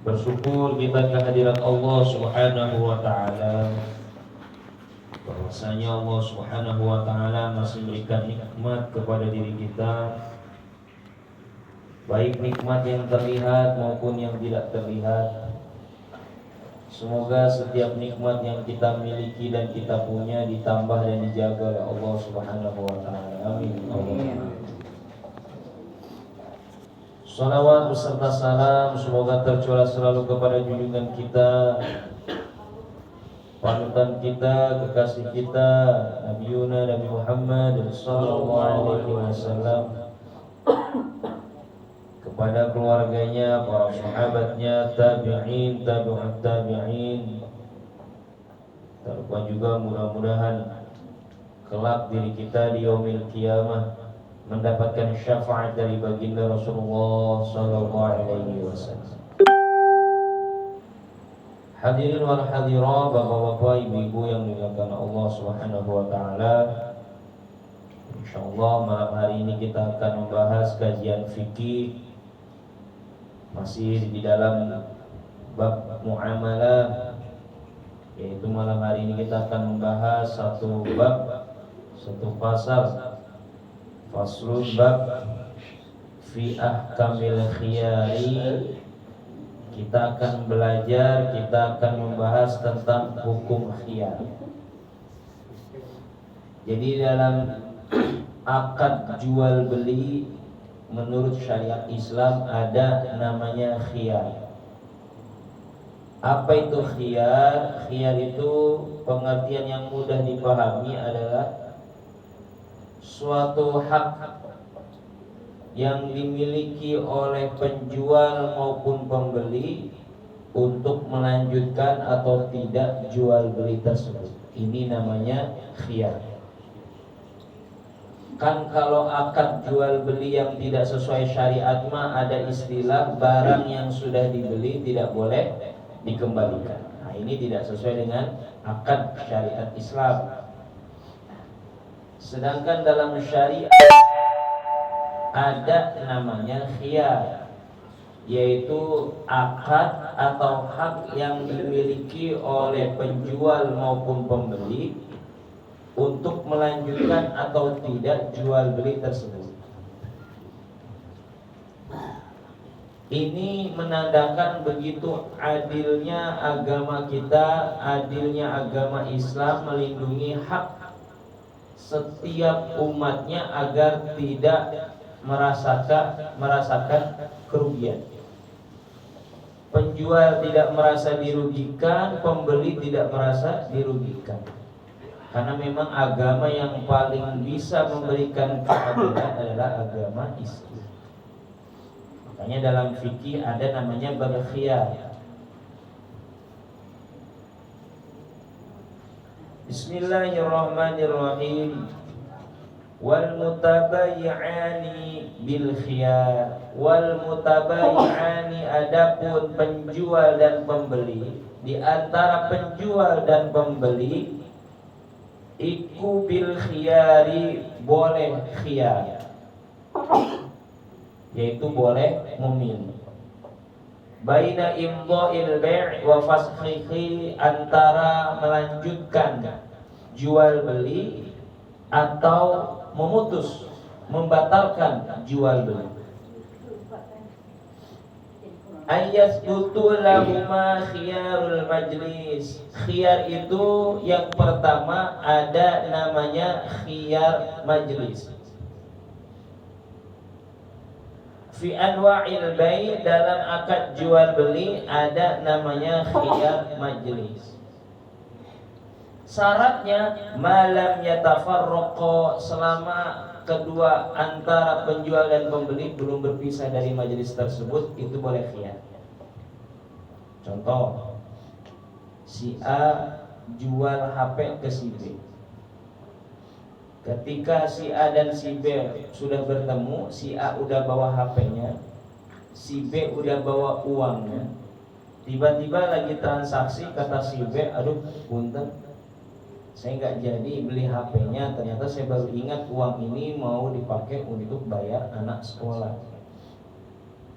Bersyukur kita kehadirat Allah Subhanahu wa taala, bahwasanya Allah Subhanahu wa taala masih memberikan nikmat kepada diri kita, baik nikmat yang terlihat maupun yang tidak terlihat. Semoga setiap nikmat yang kita miliki dan kita punya ditambah dan dijaga oleh Allah Subhanahu wa taala. Amin. Salawat beserta salam semoga tercurah selalu kepada junjungan kita, panutan kita, kekasih kita, Nabi Muhammad sallallahu alaihi wasallam, kepada keluarganya, para sahabatnya, tabi'in, tabi'ut tabi'in. Terlupa juga mudah-mudahan kelak diri kita di yaumil qiyamah mendapatkan syafaat dari baginda Rasulullah sallallahu alaihi wasallam. Hadirin wal hadirat, bapak-bapak, ibu-ibu yang dimuliakan Allah Subhanahu wa taala. Insyaallah malam hari ini kita akan membahas kajian fikih masih di dalam bab muamalah, yaitu malam hari ini kita akan membahas satu bab, satu pasal, faslun bab fi ahkamil khiyari. Kita akan belajar, kita akan membahas tentang hukum khiyar. Jadi dalam akad jual beli menurut syariat Islam ada namanya khiyar. Apa itu khiyar? Khiyar itu pengertian yang mudah dipahami adalah suatu hak yang dimiliki oleh penjual maupun pembeli untuk melanjutkan atau tidak jual beli tersebut. Ini namanya khiyar. Kan kalau akad jual beli yang tidak sesuai syariat mah ada istilah barang yang sudah dibeli tidak boleh dikembalikan. Nah, ini tidak sesuai dengan akad syariat Islam. Sedangkan dalam syariat ada namanya khiyar, yaitu akad atau hak yang dimiliki oleh penjual maupun pembeli untuk melanjutkan atau tidak jual beli tersebut. Ini menandakan begitu adilnya agama kita, adilnya agama Islam melindungi hak setiap umatnya agar tidak merasakan kerugian. Penjual tidak merasa dirugikan, pembeli tidak merasa dirugikan. Karena memang agama yang paling bisa memberikan keadilan adalah agama Islam. Makanya dalam fikih ada namanya bab khiyar. Bismillahirrahmanirrahim. Wal mutabayyi'ani bil khiyar. Wal mutabayyi'ani, adapun penjual dan pembeli, di antara penjual dan pembeli iku bil khiyari, boleh khiyar, yaitu boleh memilih. Baina imdha'il bai' wa fashihi, antara melanjutkan jual beli atau memutus, membatalkan jual beli. Ayyasbutu lahuma khiyarul majlis. Khiyar itu yang pertama ada namanya khiyar majlis. Fi anwa'il bai', dalam akad jual beli ada namanya khiyar majlis. Syaratnya malam yatafarraqa, selama kedua antara penjual dan pembeli belum berpisah dari majelis tersebut, itu boleh khiyar. Contoh, si A jual HP ke si B. Ketika si A dan si B sudah bertemu, si A udah bawa HP-nya, si B udah bawa uangnya. Tiba-tiba lagi transaksi, kata si B, aduh punten, saya nggak jadi beli HP-nya, ternyata saya baru ingat uang ini mau dipakai untuk bayar anak sekolah.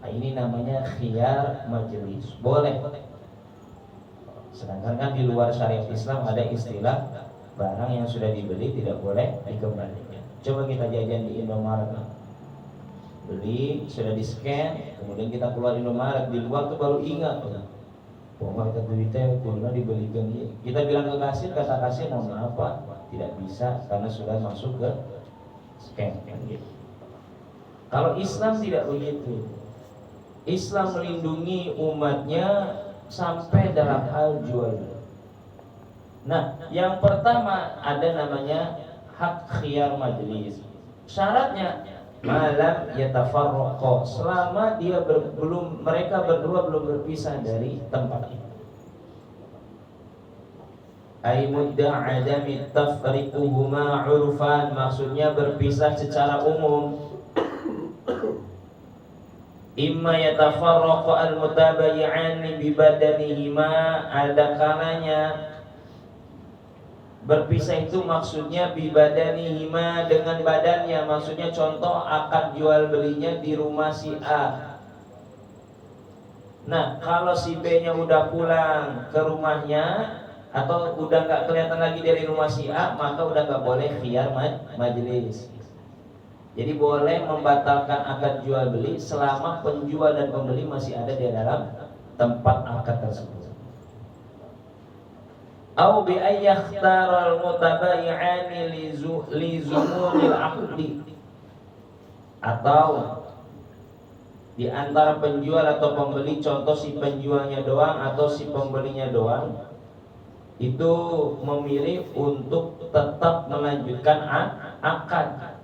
Nah, ini namanya khiyar majelis, boleh. Sedangkan kan di luar syariat Islam ada istilah barang yang sudah dibeli tidak boleh dikembalikan. Coba kita jajan di Indomaret, beli sudah di scan, kemudian kita keluar di Indomaret, di luar tuh baru ingat, pokoknya kita duitnya kurang dibelikan. Kita bilang ke kasir, kata kasir mohon maaf Pak, tidak bisa karena sudah masuk ke scan kan gitu. Kalau Islam tidak begitu. Islam melindungi umatnya sampai dalam hal jual beli. Nah, yang pertama ada namanya hak khiyar majelis. Syaratnya malam yatafarraqa, selama dia mereka berdua belum berpisah dari tempat itu. Ai mudda adami tafriquhuma urfan, maksudnya berpisah secara umum. Imma yatafarraqa al-mutabayyi'ani bi badanihima, ada kalanya berpisah itu maksudnya bi badanihima, dengan badannya, maksudnya contoh akad jual belinya di rumah si A. Nah, kalau si B-nya udah pulang ke rumahnya atau udah nggak kelihatan lagi dari rumah si A, maka udah nggak boleh khiyar majelis. Jadi boleh membatalkan akad jual beli selama penjual dan pembeli masih ada di dalam tempat akad tersebut. Au bi ayyakhtaral mutabayyi'ani li zumuril 'aqdi, atau di antara penjual atau pembeli, contoh si penjualnya doang atau si pembelinya doang, itu memilih untuk tetap melanjutkan akad,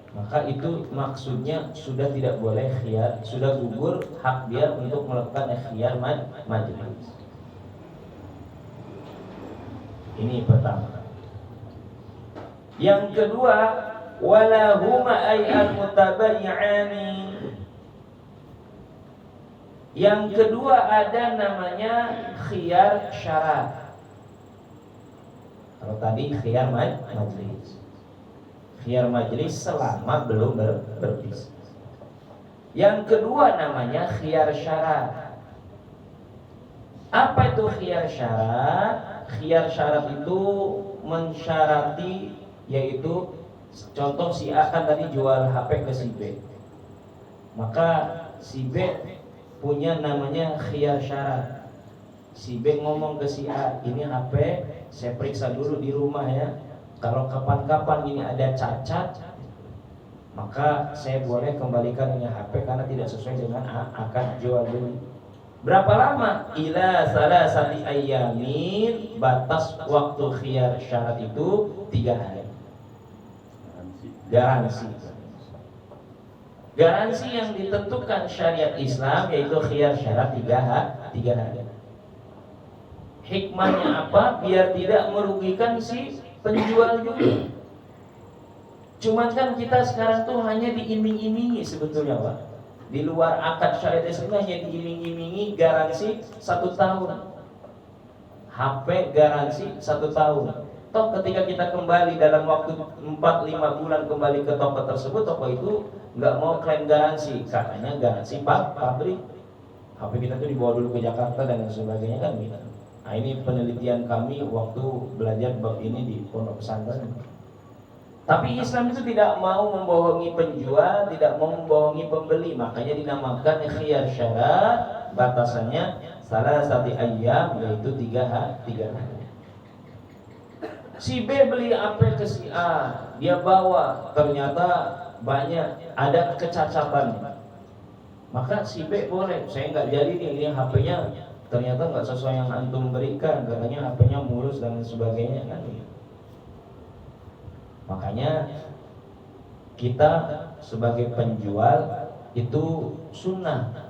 maka itu maksudnya sudah tidak boleh khiyar, sudah gugur hak dia untuk melakukan khiyar majelis. Ini pertama. Yang kedua, walahuma ay al-mutabayyi'ani. Yang kedua ada namanya khiyar syarat. Kalau tadi khiyar majelis. Khiyar majelis selama belum berpisah. Yang kedua namanya khiyar syarat. Apa itu khiyar syarat? Khiyar syarat itu mensyarati, yaitu contoh si A kan tadi jual HP ke si B, maka si B punya namanya khiyar syarat. Si B ngomong ke si A, ini HP saya periksa dulu di rumah ya, kalau kapan-kapan ini ada cacat, maka saya boleh kembalikan ini HP karena tidak sesuai dengan akad jual beli. Berapa lama? Ila salasati ayyamin, batas waktu khiyar syarat itu 3 hari. Garansi yang ditentukan syariat Islam yaitu khiyar syarat 3 hari. Hikmahnya apa? Biar tidak merugikan si penjual juga. Cuman kan kita sekarang tuh hanya diiming-imingi sebetulnya Pak. Di luar akad syariat Islam hanya diiming-imingi garansi 1 tahun, HP garansi 1 tahun. Toh ketika kita kembali dalam waktu 4-5 bulan kembali ke toko tersebut, toko itu nggak mau klaim garansi, katanya garansi pabrik. HP kita tuh dibawa dulu ke Jakarta dan sebagainya kan gitu. Nah, ini penelitian kami waktu belajar bab ini di pondok pesantren. Tapi Islam itu tidak mau membohongi penjual, tidak mau membohongi pembeli, makanya dinamakan khiyar syarat. Batasannya salasati ayyam, yaitu 3 hari. Si B beli apa ke si A, dia bawa, ternyata banyak ada kecacatan, maka si B boleh, saya nggak jadi nih, ini HP-nya ternyata nggak sesuai yang antum berikan, katanya HP-nya mulus dan sebagainya kan. Makanya kita sebagai penjual itu sunnah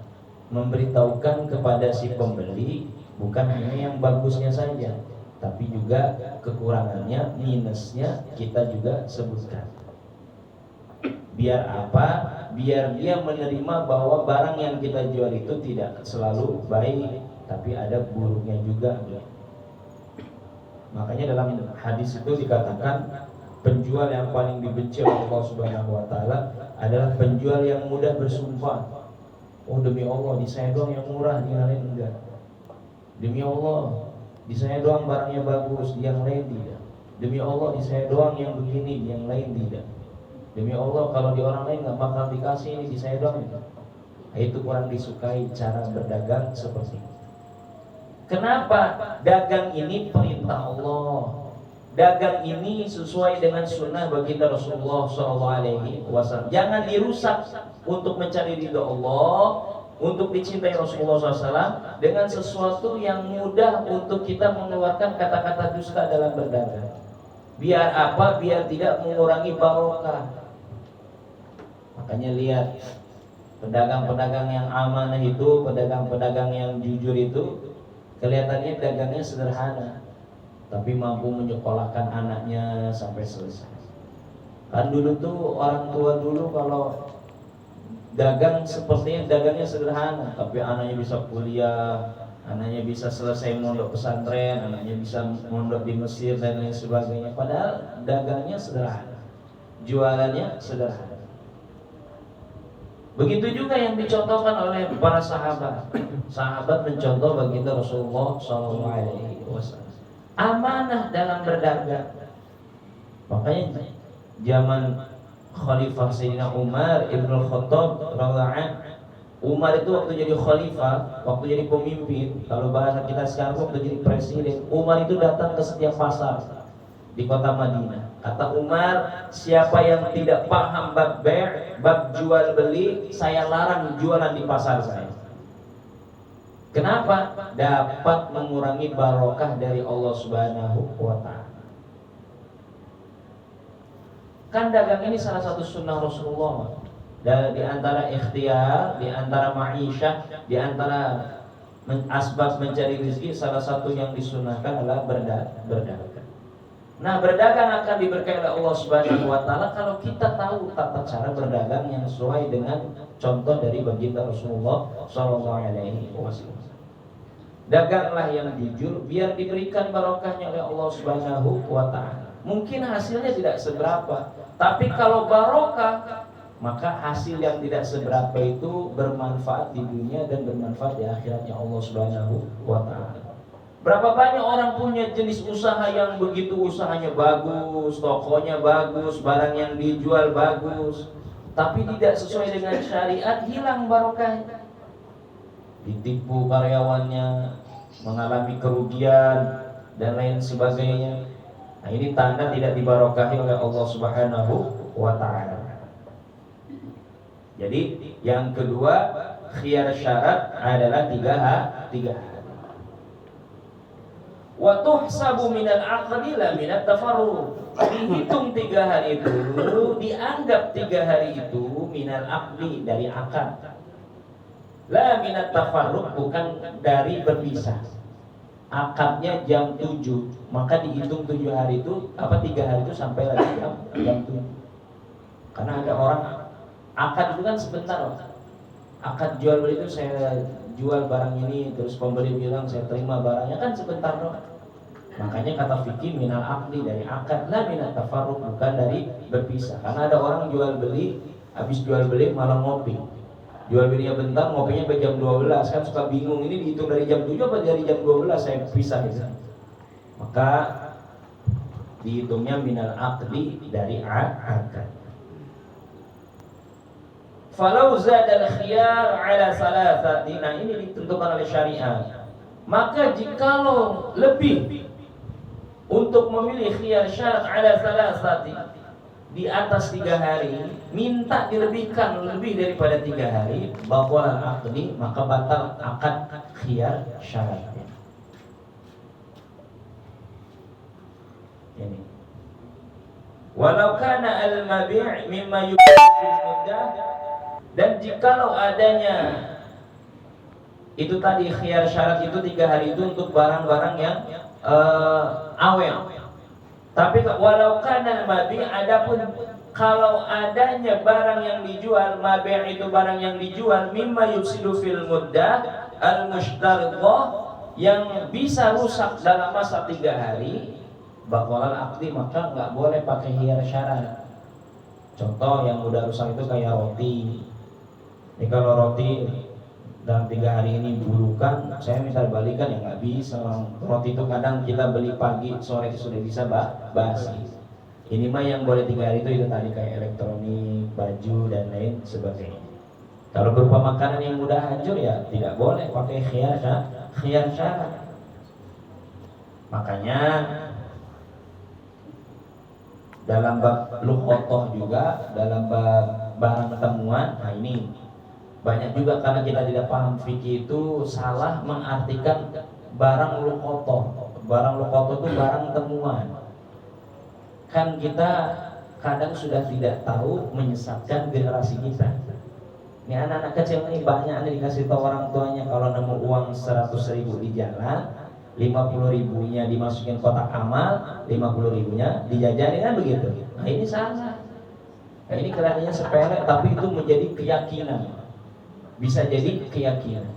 memberitahukan kepada si pembeli bukan hanya yang bagusnya saja, tapi juga kekurangannya, minusnya kita juga sebutkan. Biar apa? Biar dia menerima bahwa barang yang kita jual itu tidak selalu baik, tapi ada buruknya juga. Makanya dalam hadis itu dikatakan penjual yang paling dibenci oleh Allah Subhanahu wa taala adalah penjual yang mudah bersumpah. Oh demi Allah, di saya doang yang murah, di yang lain enggak. Demi Allah, di saya doang barangnya bagus, di yang lain tidak. Demi Allah, di saya doang yang begini, di yang lain tidak. Demi Allah, kalau di orang lain nggak bakal dikasih, ini di saya doang. Itu kurang disukai cara berdagang seperti ini. Kenapa? Dagang ini perintah Allah. Dagang ini sesuai dengan sunnah baginda Rasulullah SAW. Jangan dirusak untuk mencari ridho Allah, untuk dicintai Rasulullah SAW dengan sesuatu yang mudah untuk kita mengeluarkan kata-kata dusta dalam berdagang. Biar apa? Biar tidak mengurangi barokah. Makanya lihat pedagang-pedagang yang amanah itu, pedagang-pedagang yang jujur itu, kelihatannya dagangnya sederhana, tapi mampu menyekolahkan anaknya sampai selesai. Kan dulu tuh orang tua dulu kalau dagang sepertinya dagangnya sederhana, tapi anaknya bisa kuliah, anaknya bisa selesai mondok pesantren, anaknya bisa mondok di Mesir dan lain sebagainya. Padahal dagangnya sederhana, jualannya sederhana. Begitu juga yang dicontohkan oleh para sahabat. Sahabat mencontoh baginda Rasulullah SAW. Amanah dalam berdagang. Makanya zaman Khalifah Sayyidina Umar Ibn Khattab radhiyallahu anhu, Umar itu waktu jadi khalifah, waktu jadi pemimpin, kalau bahasa kita sekarang waktu jadi presiden, Umar itu datang ke setiap pasar di kota Madinah. Kata Umar, siapa yang tidak paham bab bai', bab jual beli, saya larang jualan di pasar saya. Kenapa? Dapat mengurangi barokah dari Allah Subhanahu wa ta'ala. Kan dagang ini salah satu sunnah Rasulullah. Dan di antara ikhtiar, di antara ma'isyah, di antara asbab mencari rezeki, salah satu yang disunnahkan adalah berdagang. Nah, berdagang akan diberkahi oleh Allah Subhanahu wa ta'ala kalau kita tahu tata cara berdagang yang sesuai dengan contoh dari baginda Rasulullah SAW. Daganglah yang jujur biar diberikan barokahnya oleh Allah Subhanahu wa ta'ala. Mungkin hasilnya tidak seberapa, tapi kalau barokah, maka hasil yang tidak seberapa itu bermanfaat di dunia dan bermanfaat di akhiratnya Allah Subhanahu wa ta'ala. Berapa banyak orang punya jenis usaha yang begitu usahanya bagus, tokonya bagus, barang yang dijual bagus, tapi tidak sesuai dengan syariat, hilang barokahnya. Ditipu karyawannya, mengalami kerugian dan lain sebagainya. Nah, ini tanda tidak dibarokahi oleh Allah Subhanahu wa ta'ala. Jadi yang kedua, khiyar syarat adalah tiga hari. Wa tuhsabu minal aqdi la minat tafarruq. Dihitung 3 hari itu, dianggap 3 hari itu minal aqdi, dari akad. La minat tafarruq, bukan dari berpisah. Akadnya jam 7, maka dihitung 7 hari itu, 3 hari itu sampai lagi jam 7. Karena ada orang akad itu kan sebentar. Akad jual beli itu saya jual barang ini, terus pembeli bilang saya terima barangnya, kan sebentar doang. Makanya kata fikih minal aqdi, dari akad, la minat tafarruq, bukan dari berpisah. Karena ada orang jual beli, habis jual beli malah ngopi. Jual belinya bentar, ngopinya sampai jam 12, kan suka bingung, ini dihitung dari jam 7 apa dari jam 12 saya pisah gitu. Maka dihitungnya minal aqdi, dari akad. Falau zadal khiyar ala salasati, nah ini ditentukan oleh syariat. Maka jikalau lebih untuk memilih khiyar syarat ala salasati, di atas 3 hari, minta dilebihkan lebih daripada 3 hari, batalan aqdi, maka batal akad khiyar syaratnya. Ini. Walau kana al-mabi' mimma yuqaddir muddah, dan jikalau adanya itu tadi khiyar syarat itu 3 hari itu untuk barang-barang yang awet. Tapi walau kana mabi', adapun kalau adanya barang yang dijual, mabi' itu barang yang dijual, mimma yufsidu fil muddah al-mushtaridah, yang bisa rusak dalam masa 3 hari, batalan aqdi, maka enggak boleh pakai khiyar syarat. Contoh yang mudah rusak itu kayak roti. Ini kalau roti dalam 3 hari ini bulukan, saya misal balikan ya nggak bisa. Roti itu kadang kita beli pagi, sore itu sudah bisa basi. Ini mah yang boleh 3 hari itu tadi kayak elektronik, baju dan lain sebagainya. Kalau berupa makanan yang mudah hancur ya tidak boleh pakai khiyar syarat. Makanya dalam bab luqotoh juga, dalam bab barang temuan, nah ini banyak juga karena kita tidak paham fikih itu salah mengartikan barang luqotoh. Barang luqotoh itu barang temuan. Kan kita kadang sudah tidak tahu menyesatkan generasi kita. Ini anak-anak kecil ini banyak nih dikasih tahu orang tuanya kalau nemu uang 100.000 di jalan, 50.000-nya dimasukin kotak amal, 50.000-nya dijajanin, kan begitu. Nah ini salah. Nah, ini kelihatannya sepele tapi itu menjadi keyakinan. Bisa jadi keyakinan.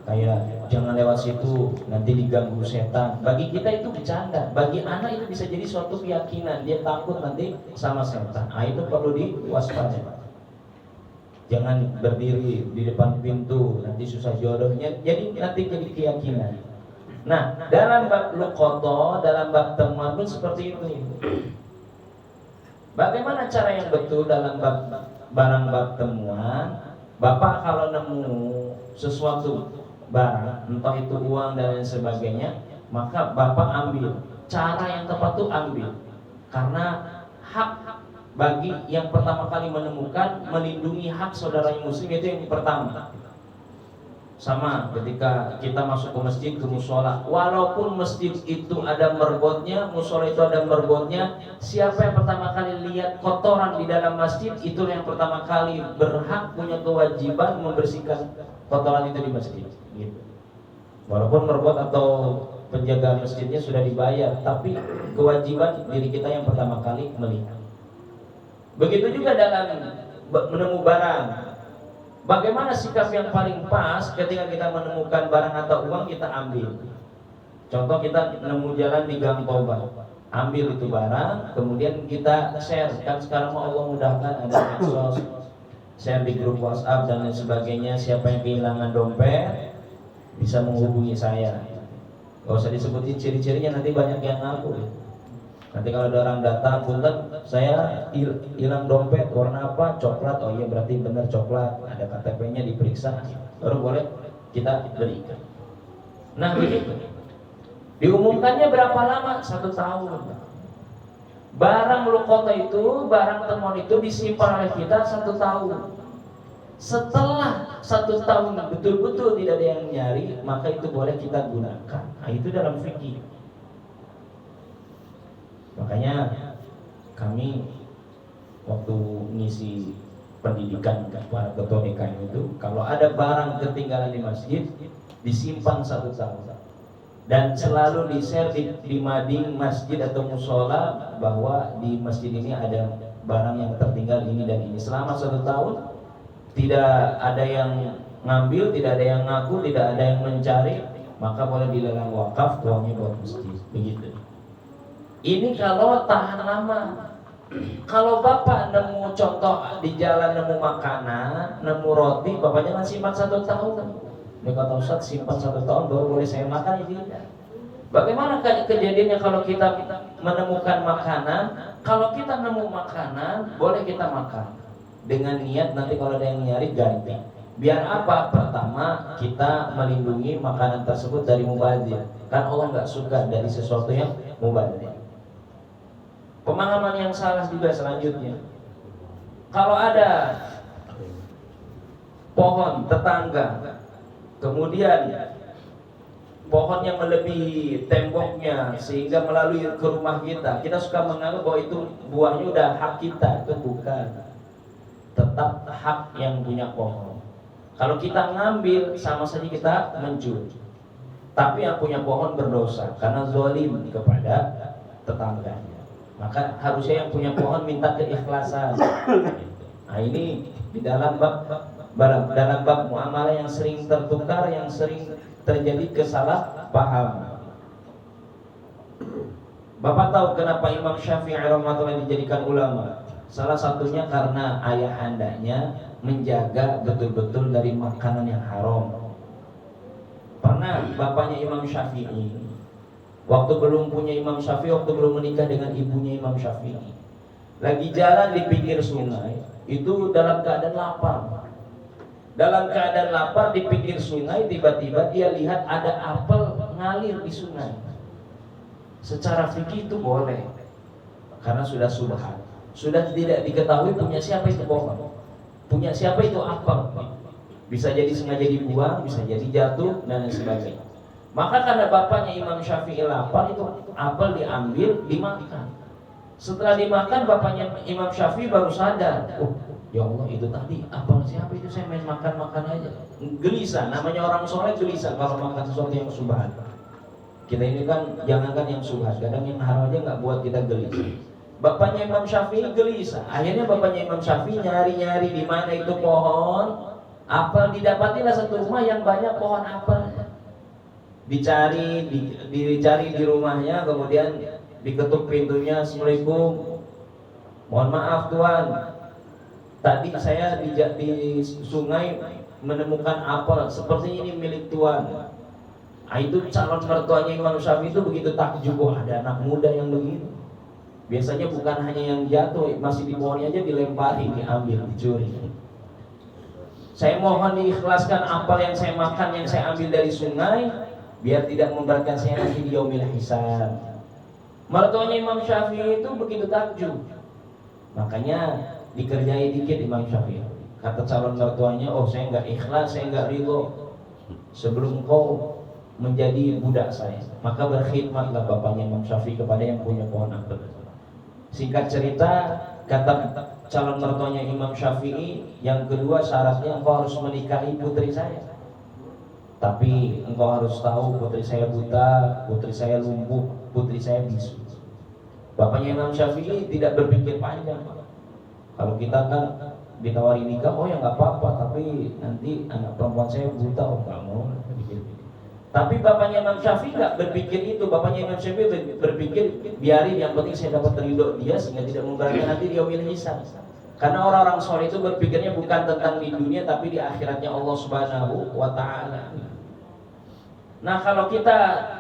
Kayak jangan lewat situ nanti diganggu setan. Bagi kita itu bercanda. Bagi anak itu bisa jadi suatu keyakinan. Dia takut nanti sama setan. Nah itu perlu diwaspadai. Jangan berdiri di depan pintu nanti susah jodohnya. Jadi nanti jadi keyakinan. Nah, dalam bab luqotoh, dalam bab temuan pun seperti itu. Bagaimana cara yang betul dalam bab barang bab temuan? Bapak kalau nemu sesuatu barang, entah itu uang dan lain sebagainya, maka Bapak ambil. Cara yang tepat itu ambil. Karena hak bagi yang pertama kali menemukan, melindungi hak saudara muslim itu yang pertama. Sama ketika kita masuk ke masjid, ke musola, walaupun masjid itu ada merbotnya, musola itu ada merbotnya, siapa yang pertama kali lihat kotoran di dalam masjid, itu yang pertama kali berhak, punya kewajiban membersihkan kotoran itu di masjid gitu. Walaupun merbot atau penjaga masjidnya sudah dibayar, tapi kewajiban diri kita yang pertama kali melihat. Begitu juga dalam menemu barang. Bagaimana sikap yang paling pas ketika kita menemukan barang atau uang, kita ambil. Contoh kita nemu jalan di Gang Toba, ambil itu barang, kemudian kita share. Kan sekarang Allah mudahkan ada medsos, share di grup WhatsApp dan lain sebagainya. Siapa yang kehilangan dompet bisa menghubungi saya. Gak usah disebutin ciri-cirinya, nanti banyak yang ngaku. Nanti kalau ada orang datang, punten, saya hilang dompet, warna apa? Coklat. Oh iya berarti benar coklat. Ada KTP-nya diperiksa, baru boleh kita berikan. Nah begitu. Diumumkannya berapa lama? 1 tahun. Barang luqotoh itu, barang temuan itu disimpan oleh kita 1 tahun. Setelah 1 tahun betul-betul tidak ada yang nyari, maka itu boleh kita gunakan. Nah itu dalam fikih. Makanya kami waktu ngisi pendidikan para ketua DKM itu, kalau ada barang ketinggalan di masjid disimpan 1 tahun dan selalu di-share di mading masjid atau musola bahwa di masjid ini ada barang yang tertinggal ini dan ini. Selama 1 tahun tidak ada yang ngambil, tidak ada yang ngaku, tidak ada yang mencari, maka boleh dilelang wakaf, uangnya buat masjid. Begitu. Ini kalau tahan lama. Kalau bapak nemu contoh di jalan, nemu makanan, nemu roti, bapak jangan simpan 1 tahun. Dia kata Ustaz, simpan 1 tahun baru boleh saya makan, ya tidak. Bagaimana kejadiannya kalau kita menemukan makanan? Kalau kita nemu makanan, boleh kita makan dengan niat nanti kalau ada yang nyari ganti. Biar apa? Pertama, kita melindungi makanan tersebut dari mubadzir. Kan Allah nggak suka dari sesuatu yang mubadzir. Pemahaman yang salah juga selanjutnya. Kalau ada pohon tetangga, kemudian pohonnya melebihi temboknya sehingga melalui ke rumah kita, kita suka menganggap bahwa itu buahnya udah hak kita. Itu bukan. Tetap hak yang punya pohon. Kalau kita ngambil, sama saja kita mencuri. Tapi yang punya pohon berdosa karena zalim kepada tetangganya. Maka harusnya yang punya pohon minta keikhlasan. Nah ini di dalam bab muamalah yang sering tertukar, yang sering terjadi kesalahpahaman. Bapak tahu kenapa Imam Syafi'i rahimahullah dijadikan ulama? Salah satunya karena ayahandanya menjaga betul-betul dari makanan yang haram. Pernah bapaknya Imam Syafi'i, waktu belum punya Imam Syafi'i, waktu belum menikah dengan ibunya Imam Syafi'i, lagi jalan di pinggir sungai, itu dalam keadaan lapar. Dalam keadaan lapar di pinggir sungai, tiba-tiba dia lihat ada apel ngalir di sungai. Secara fikih itu boleh, karena sudah subhan. Sudah tidak diketahui punya siapa itu pohon, punya siapa itu apel. Bisa jadi sengaja dibuang, bisa jadi jatuh dan lain sebagainya. Maka karena bapaknya Imam Syafi'i lapar, itu apel diambil, dimakan. Setelah dimakan, bapaknya Imam Syafi'i baru sadar, oh ya Allah, itu tadi apel siapa itu, saya main makan-makan aja. Gelisah, namanya orang soleh gelisah kalau makan sesuatu yang subhan. Kita ini kan jangankan yang subhan, kadang yang haram aja nggak buat kita gelisah. Bapaknya Imam Syafi'i gelisah. Akhirnya bapaknya Imam Syafi'i nyari-nyari di mana itu pohon apel. Didapatilah satu rumah yang banyak pohon apel. Dicari di rumahnya, kemudian diketuk pintunya, Assalamualaikum, mohon maaf Tuan, tadi saya di sungai menemukan apel seperti ini milik Tuan. Nah, itu calon mertuanya Imam Syafi'i itu begitu takjub, ada anak muda yang begitu. Biasanya bukan hanya yang jatuh, masih di pohonnya aja dilempari, diambil, dicuri. Saya mohon diikhlaskan apel yang saya makan, yang saya ambil dari sungai, biar tidak memberatkan saya nanti di yaumil hisab. Mertuanya Imam Syafi'i itu begitu takjub. Makanya dikerjai dikit Imam Syafi'i. Kata calon mertuanya, oh saya nggak ikhlas, saya nggak ridho sebelum kau menjadi budak saya. Maka berkhidmatlah bapaknya Imam Syafi'i kepada yang punya pohon apel. Singkat cerita, kata calon mertuanya Imam Syafi'i, yang kedua syaratnya engkau harus menikahi putri saya. Tapi engkau harus tahu putri saya buta, putri saya lumpuh, putri saya bisu. Bapaknya Imam Syafi'i tidak berpikir panjang. Kalau kita kan ditawari nikah, oh ya nggak apa-apa, tapi nanti anak perempuan saya buta, oh nggak mau. Tapi bapaknya Imam Syafi'i nggak berpikir itu. Bapaknya Imam Syafi'i berpikir, biarin, yang penting saya dapat ridho dia sehingga tidak memberatkan nanti di yaumil hisab. Karena orang-orang soleh itu berpikirnya bukan tentang di dunia, tapi di akhiratnya Allah Subhanahu wa Ta'ala. Nah, kalau kita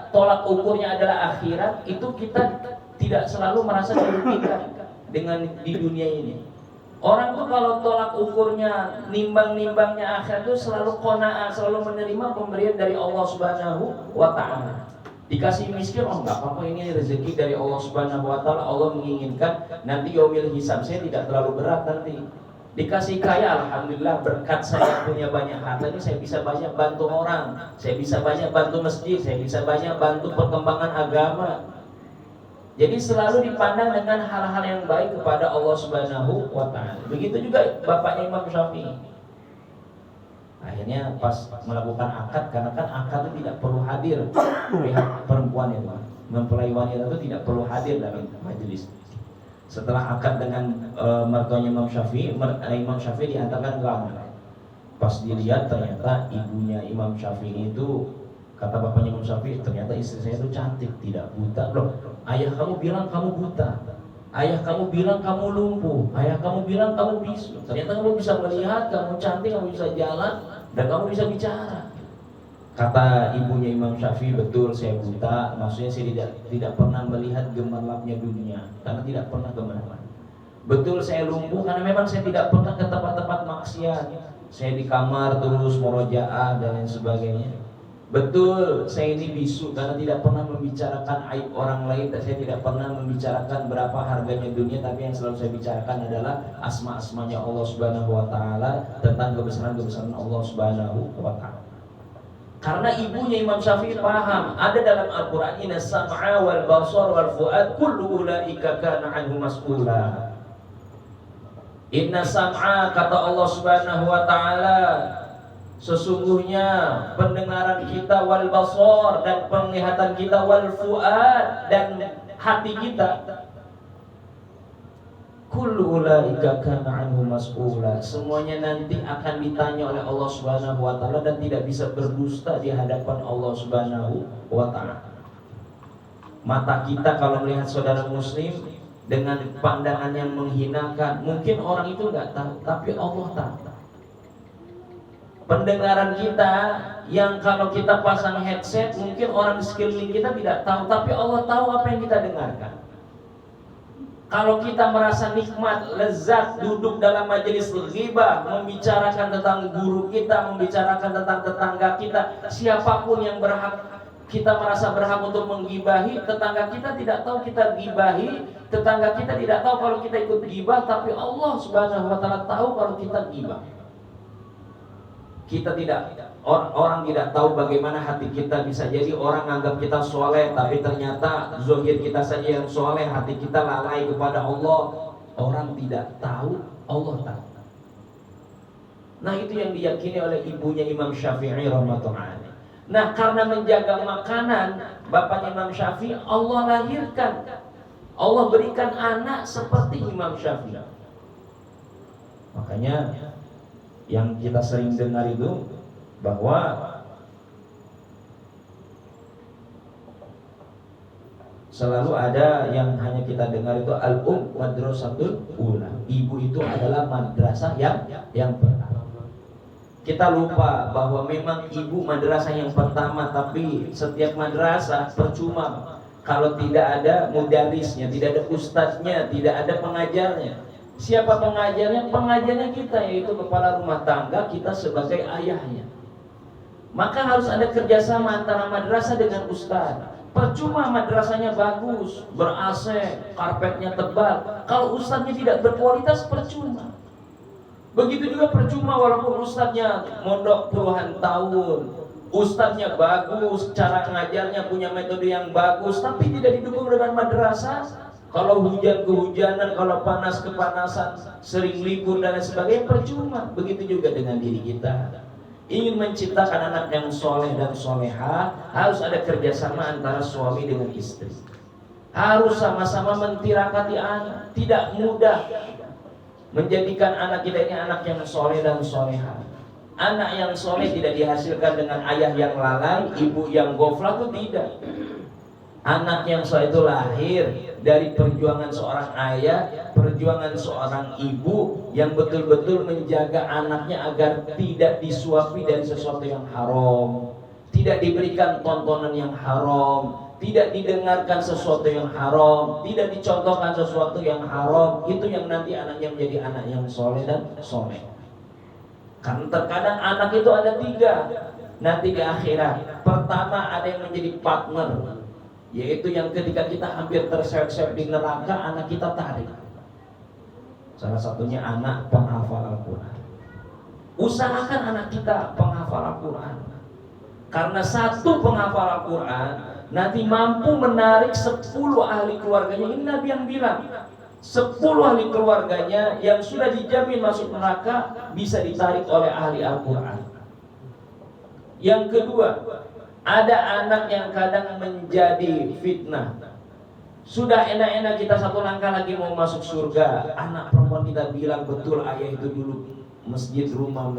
tolak ukurnya adalah akhirat, itu kita tidak selalu merasa dirugikan dengan di dunia ini. Orang tuh kalau tolak ukurnya, nimbang-nimbangnya akhirat itu selalu qanaah, selalu menerima pemberian dari Allah Subhanahu wa Ta'ala. Dikasih miskin, oh enggak apa-apa, ini rezeki dari Allah Subhanahu wa Ta'ala. Allah menginginkan nanti yaumil hisab saya tidak terlalu berat nanti. Dikasih kaya, alhamdulillah, berkat saya punya banyak harta ini, saya bisa banyak bantu orang, saya bisa banyak bantu masjid, saya bisa banyak bantu perkembangan agama. Jadi selalu dipandang dengan hal-hal yang baik kepada Allah Subhanahu wa Ta'ala. Begitu juga bapaknya Imam Syafi'i. Akhirnya pas melakukan akad, karena kan akad itu tidak perlu hadir pihak perempuan itu, mempelai wanita itu tidak perlu hadir dalam majelis. Setelah akad dengan mertuanya Imam Syafi'i, Imam Syafi'i diantarkan ke kamar. Pas dilihat ternyata ibunya Imam Syafi'i itu, kata bapaknya Imam Syafi'i, ternyata istri saya itu cantik, tidak buta. Loh, ayah kamu bilang kamu buta, ayah kamu bilang kamu lumpuh, ayah kamu bilang kamu bisu. Ternyata kamu bisa melihat, kamu cantik, kamu bisa jalan, dan kamu bisa bicara. Kata ibunya Imam Syafi'i, betul saya buta, maksudnya saya tidak pernah melihat gemerlapnya dunia, karena tidak pernah gemerlap. Betul saya lumpuh, karena memang saya tidak pernah ke tempat-tempat maksiat. Saya di kamar terus murojaah dan lain sebagainya. Betul, saya ini bisu karena tidak pernah membicarakan aib orang lain, dan saya tidak pernah membicarakan berapa harganya dunia, tapi yang selalu saya bicarakan adalah asma-asmanya Allah Subhanahu wa Ta'ala, tentang kebesaran-kebesaran Allah Subhanahu wa Ta'ala. Karena ibunya Imam Syafi'i paham, ada dalam Al-Qur'an, inna sam'a wal basar wal fu'ad kullu ulaika kana anhu mas'ula. Inna sam'a, kata Allah Subhanahu wa Ta'ala, sesungguhnya pendengaran kita, wal basar, dan penglihatan kita, wal fuad, dan hati kita, kullu ulaika kana anhu mas'ula, semuanya nanti akan ditanya oleh Allah Subhanahu wa Ta'ala dan tidak bisa berdusta di hadapan Allah Subhanahu wa Ta'ala. Mata kita kalau melihat saudara muslim dengan pandangan yang menghinakan. Mungkin orang itu nggak tahu, tapi Allah tahu. Pendengaran kita yang kalau kita pasang headset, mungkin orang di sekeliling kita tidak tahu, tapi Allah tahu apa yang kita dengarkan. Kalau kita merasa nikmat, lezat duduk dalam majelis ghibah, membicarakan tentang guru kita, membicarakan tentang tetangga kita, siapapun yang berhak, kita merasa berhak untuk menggibahi, tetangga kita tidak tahu kita gibahi, tetangga kita tidak tahu kalau kita ikut gibah, tapi Allah Subhanahu wa taala tahu kalau kita gibah. Kita tidak, orang tidak tahu bagaimana hati kita. Bisa jadi orang anggap kita soleh, tapi ternyata zahir kita saja yang soleh, hati kita lalai kepada Allah. Orang tidak tahu, Allah tahu. Nah, itu yang diyakini oleh ibunya Imam Syafi'i rahmatullah. Nah, karena menjaga makanan, bapaknya Imam Syafi'i, Allah lahirkan, Allah berikan anak seperti Imam Syafi'i. Makanya yang kita sering dengar itu bahwa selalu ada yang hanya kita dengar itu madrasatul ula. Ibu itu adalah madrasah yang pertama. Kita lupa bahwa memang ibu madrasah yang pertama, tapi setiap madrasah percuma kalau tidak ada mudarisnya, tidak ada ustadznya, tidak ada pengajarnya. Siapa pengajarnya? Pengajarnya kita, yaitu kepala rumah tangga kita sebagai ayahnya. Maka harus ada kerjasama antara madrasah dengan ustadz. Percuma madrasahnya bagus, ber-AC, karpetnya tebal, kalau ustadznya tidak berkualitas, percuma. Begitu juga percuma walaupun ustadznya mondok puluhan tahun, ustadznya bagus, cara ngajarnya punya metode yang bagus, tapi tidak didukung dengan madrasah. Kalau hujan kehujanan, kalau panas kepanasan, sering libur dan lain sebagainya, percuma. Begitu juga dengan diri kita. Ingin menciptakan anak yang soleh dan soleha, harus ada kerjasama antara suami dengan istri. Harus sama-sama mentirakati anak. Tidak mudah menjadikan anak kita ini anak yang soleh dan soleha. Anak yang soleh tidak dihasilkan dengan ayah yang lalai, ibu yang goflah, itu tidak. Anak yang soleh itu lahir dari perjuangan seorang ayah, perjuangan seorang ibu yang betul-betul menjaga anaknya agar tidak disuapi dari sesuatu yang haram, tidak diberikan tontonan yang haram, tidak didengarkan sesuatu yang haram, tidak dicontohkan sesuatu yang haram. Itu yang nanti anaknya menjadi anak yang soleh dan soleh. Karena terkadang anak itu ada tiga nanti di akhirat. Pertama, ada yang menjadi partner, yaitu yang ketika kita hampir terseret-seret di neraka, anak kita tarik. Salah satunya anak penghafal Al-Quran. Usahakan anak kita penghafal Al-Quran, karena satu penghafal Al-Quran nanti mampu menarik 10 ahli keluarganya. Ini Nabi yang bilang, 10 ahli keluarganya yang sudah dijamin masuk neraka bisa ditarik oleh ahli Al-Quran. Yang kedua, ada anak yang kadang menjadi fitnah. Sudah enak-enak kita satu langkah lagi mau masuk surga, anak perempuan kita bilang, betul ayah itu dulu masjid rumah.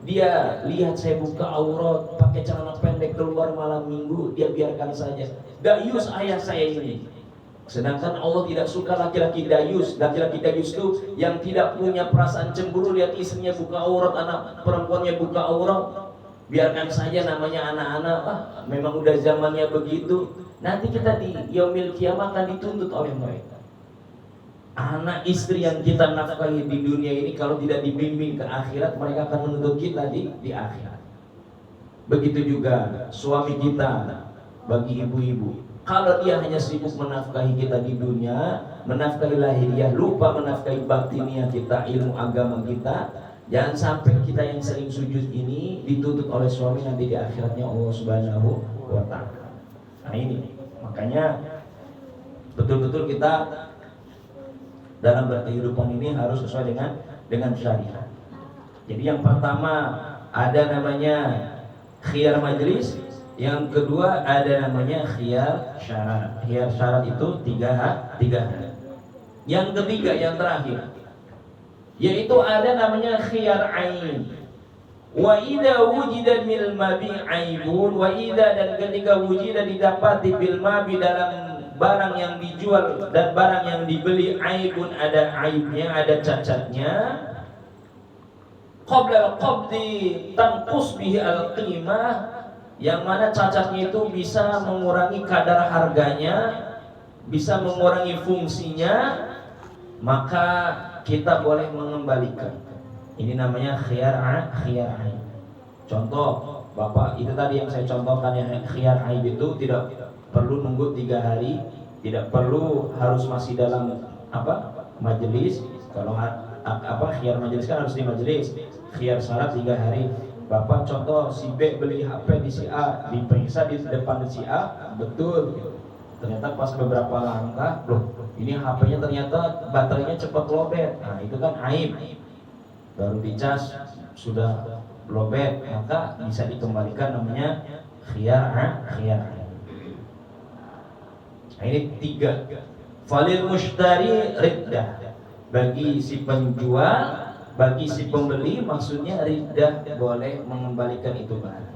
Dia lihat saya buka aurat, pakai celana pendek keluar malam minggu, dia biarkan saja. Dayus ayah saya ini. Sedangkan Allah tidak suka laki-laki dayus. Laki-laki dayus itu yang tidak punya perasaan cemburu, lihat istrinya buka aurat, anak perempuannya buka aurat, biarkan saja, namanya anak-anak. Memang udah zamannya begitu. Nanti kita di yaumil kiamah akan dituntut oleh mereka. Anak istri yang kita nafkahi di dunia ini, kalau tidak dibimbing ke akhirat, mereka akan menuntut kita di akhirat. Begitu juga suami kita. Bagi ibu-ibu, kalau dia hanya sibuk menafkahi kita di dunia, menafkahi lahiriah, lupa menafkahi batiniah kita, ilmu agama kita, jangan sampai kita yang sering sujud ini dituntut oleh suami nanti di akhiratnya Allah Subhanahu wa ta'ala. Nah ini, makanya betul-betul kita dalam berkehidupan ini harus sesuai dengan syariat. Jadi yang pertama ada namanya khiyar majlis, yang kedua ada namanya khiyar syarat. Khiyar syarat itu tiga hal. Yang ketiga, yang terakhir, yaitu ada namanya khiyar ain. Wa idza wujida bil mabi aibun, wa idza dan ketika wujida didapati bil mabi dalam barang yang dijual dan barang yang dibeli aibun ada aibnya, ada cacatnya, qabla qabdi tanqus bihi al qimah, yang mana cacatnya itu bisa mengurangi kadar harganya, bisa mengurangi fungsinya, maka kita boleh mengembalikan. Ini namanya khiyar aib. Contoh, Bapak, itu tadi yang saya contohkan, yang khiyar aib itu tidak perlu nunggu 3 hari, tidak perlu harus masih dalam majelis. Kalau khiyar majelis kan harus di majelis. Khiyar syarat 3 hari. Bapak contoh, si B beli HP di si A, diperiksa di depan si A, betul. Ternyata pas beberapa langkah, loh, ini HP-nya ternyata baterainya cepat lowbat. Nah, itu kan aib. Baru dicas sudah lowbat, maka bisa dikembalikan, namanya khiyar. Nah, ini 3. Falil mushtari riddah, bagi si penjual, bagi si pembeli, maksudnya riddah, boleh mengembalikan itu barang.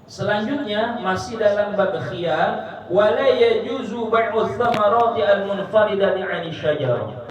Selanjutnya masih dalam bab khiyar, wala yajuzu bai'u thamarati al-munfaridati 'ani syajarah.